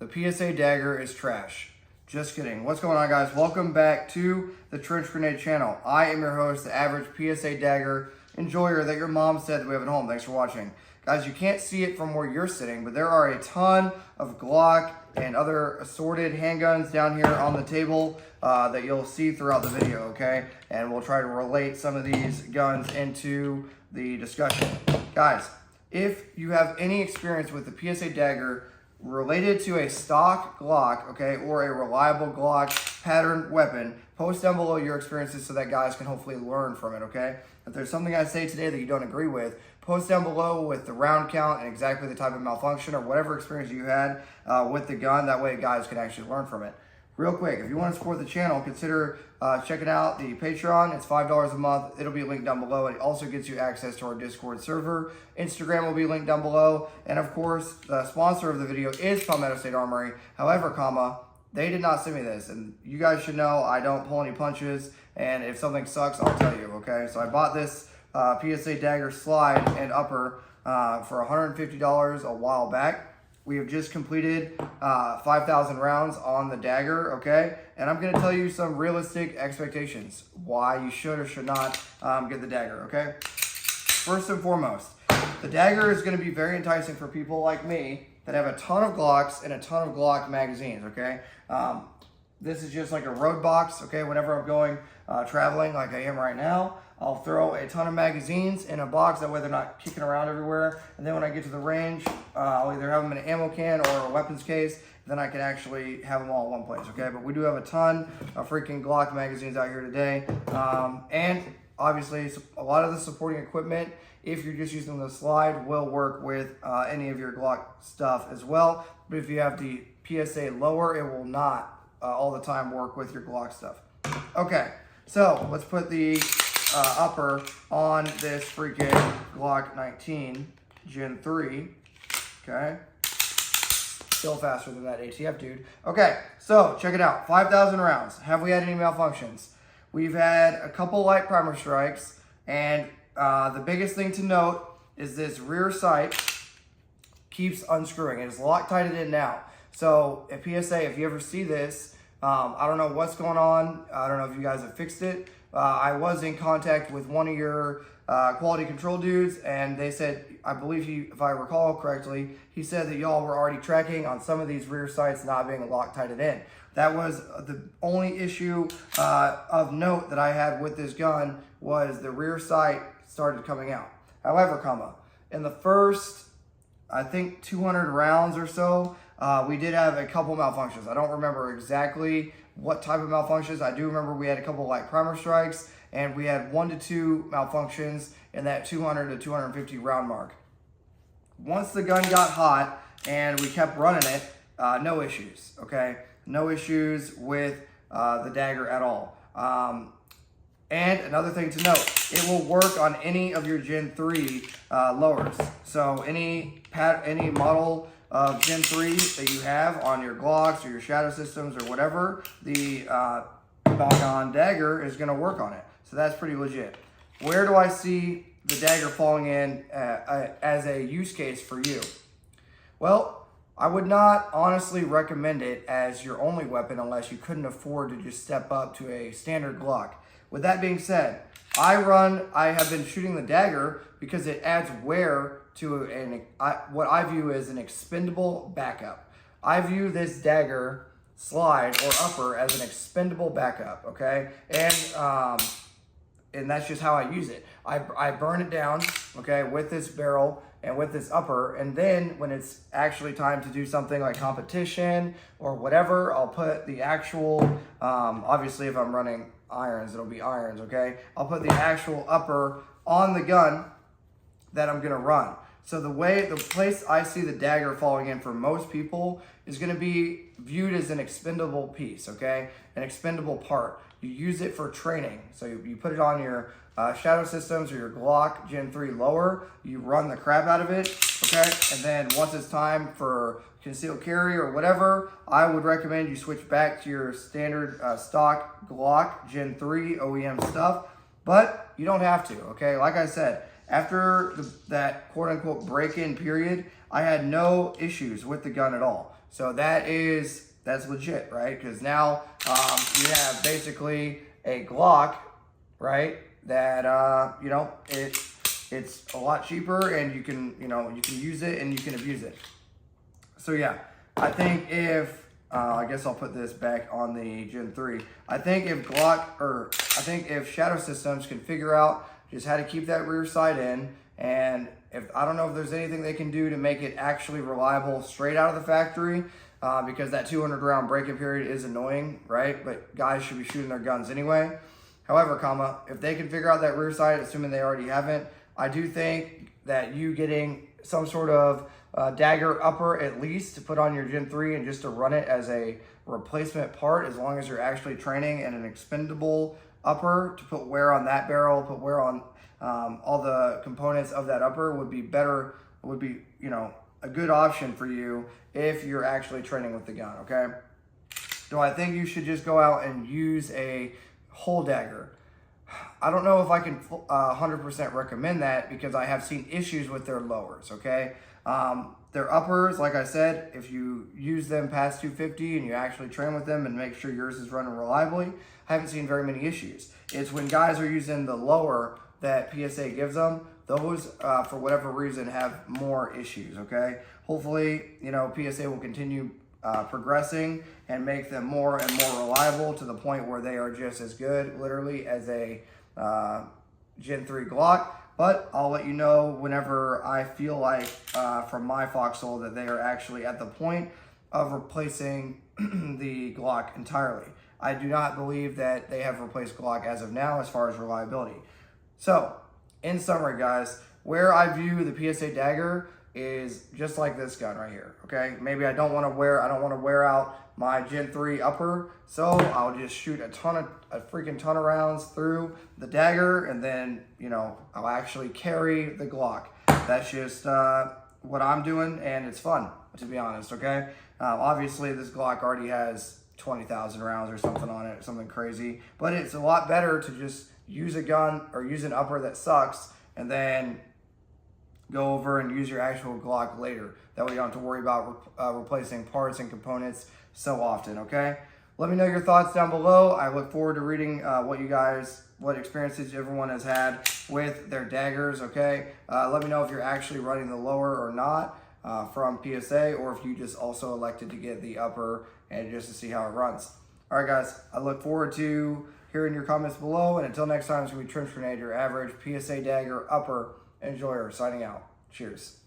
The PSA Dagger is trash. Just kidding. What's going on, guys? Welcome back to the Trench Grenade channel. I am your host, the average PSA Dagger enjoyer that your mom said that we have at home. Thanks for watching. Guys, you can't see it from where you're sitting, but there are a ton of Glock and other assorted handguns down here on the table that you'll see throughout the video, okay? And we'll try to relate some of these guns into the discussion. Guys, if you have any experience with the PSA Dagger related to a stock Glock, okay, or a reliable Glock pattern weapon, post down below your experiences so that guys can hopefully learn from it, okay? If there's something I say today that you don't agree with, post down below with the round count and exactly the type of malfunction or whatever experience you had with the gun. That way guys can actually learn from it. Real quick, if you want to support the channel, consider checking out the Patreon. It's $5 a month. It'll be linked down below. It also gets you access to our Discord server. Instagram will be linked down below. And of course, the sponsor of the video is Palmetto State Armory. However, they did not send me this. And you guys should know I don't pull any punches. And if something sucks, I'll tell you, okay? So I bought this PSA Dagger slide and upper for $150 a while back. We have just completed 5,000 rounds on the Dagger, okay? And I'm gonna tell you some realistic expectations, why you should or should not get the Dagger, okay? First and foremost, the Dagger is gonna be very enticing for people like me that have a ton of Glocks and a ton of Glock magazines, okay? This is just like a road box, okay? Whenever I'm going traveling like I am right now, I'll throw a ton of magazines in a box, that way they're not kicking around everywhere. And then when I get to the range, I'll either have them in an ammo can or a weapons case, then I can actually have them all in one place, okay? But we do have a ton of freaking Glock magazines out here today. And obviously, a lot of the supporting equipment, if you're just using the slide, will work with any of your Glock stuff as well. But if you have the PSA lower, it will not all the time work with your Glock stuff. Okay, so let's put the upper on this freaking Glock 19 Gen 3, okay? Still faster than that ATF, dude. Okay, so check it out, 5,000 rounds. Have we had any malfunctions? We've had a couple light primer strikes, and the biggest thing to note is this rear sight keeps unscrewing. It is Loctited in now. So at PSA, if you ever see this, I don't know what's going on. I don't know if you guys have fixed it. I was in contact with one of your quality control dudes, and they said, I believe if I recall correctly, he said that y'all were already tracking on some of these rear sights not being Loctited in. That was the only issue of note that I had with this gun, was the rear sight started coming out. However, in the first, I think 200 rounds or so, we did have a couple malfunctions. I don't remember exactly what type of malfunctions. I do remember we had a couple light primer strikes, and we had 1 to 2 malfunctions in that 200 to 250 round mark. Once the gun got hot and we kept running it, no issues, okay? No issues with the Dagger at all. And another thing to note, it will work on any of your Gen 3 lowers. So any model of Gen 3 that you have on your Glocks or your Shadow Systems or whatever, the doggone Dagger is gonna work on it. So that's pretty legit. Where do I see the Dagger falling in as a use case for you? Well, I would not honestly recommend it as your only weapon unless you couldn't afford to just step up to a standard Glock. With that being said, I have been shooting the Dagger because it adds wear to what I view as an expendable backup. I view this Dagger slide or upper as an expendable backup, okay? And that's just how I use it. I burn it down, okay, with this barrel and with this upper, and then when it's actually time to do something like competition or whatever, I'll put the actual, obviously if I'm running irons, it'll be irons, okay? I'll put the actual upper on the gun that I'm gonna run. So the place I see the Dagger falling in for most people is gonna be viewed as an expendable piece, okay? An expendable part. You use it for training. So you put it on your Shadow Systems or your Glock Gen 3 lower, you run the crap out of it, okay? And then once it's time for concealed carry or whatever, I would recommend you switch back to your standard stock Glock Gen 3 OEM stuff, but you don't have to, okay? Like I said, after that quote-unquote break-in period, I had no issues with the gun at all. So that's legit, right? Because now you have basically a Glock, right? That you know, it's a lot cheaper, and you can use it and you can abuse it. So yeah, I think if I guess I'll put this back on the Gen 3. I think if Shadow Systems can figure out just how to keep that rear sight in, and I don't know if there's anything they can do to make it actually reliable straight out of the factory, because that 200 round break-in period is annoying, right? But guys should be shooting their guns anyway. However, if they can figure out that rear sight, assuming they already haven't, I do think that you getting some sort of dagger upper at least to put on your Gen 3 and just to run it as a replacement part, as long as you're actually training, and an expendable upper to put wear on that barrel, put wear on all the components of that upper would be better, would be, you know, a good option for you if you're actually training with the gun, okay? Do I think you should just go out and use a whole dagger? I don't know if I can 100% recommend that, because I have seen issues with their lowers, okay? Their uppers, like I said, if you use them past 250 and you actually train with them and make sure yours is running reliably, I haven't seen very many issues. It's when guys are using the lower that PSA gives them, those, for whatever reason, have more issues, okay? Hopefully, you know, PSA will continue progressing and make them more and more reliable to the point where they are just as good, literally, as a Gen 3 Glock. But I'll let you know whenever I feel like, from my foxhole, that they are actually at the point of replacing the Glock entirely. I do not believe that they have replaced Glock as of now as far as reliability. So, in summary, guys, where I view the PSA Dagger is just like this gun right here, okay? Maybe I don't want to wear out my Gen 3 upper, so I'll just shoot a freaking ton of rounds through the Dagger, and then, you know, I'll actually carry the Glock. That's just what I'm doing, and it's fun, to be honest, okay? Obviously, this Glock already has 20,000 rounds or something on it, something crazy, but it's a lot better to just use a gun or use an upper that sucks, and then go over and use your actual Glock later. That way you don't have to worry about replacing parts and components so often, okay? Let me know your thoughts down below. I look forward to reading what experiences everyone has had with their daggers, okay? Let me know if you're actually running the lower or not from PSA, or if you just also elected to get the upper and just to see how it runs. All right, guys, I look forward to hearing your comments below, and until next time, it's going to be Trench Grenade, your average PSA Dagger upper enjoyer, signing out. Cheers.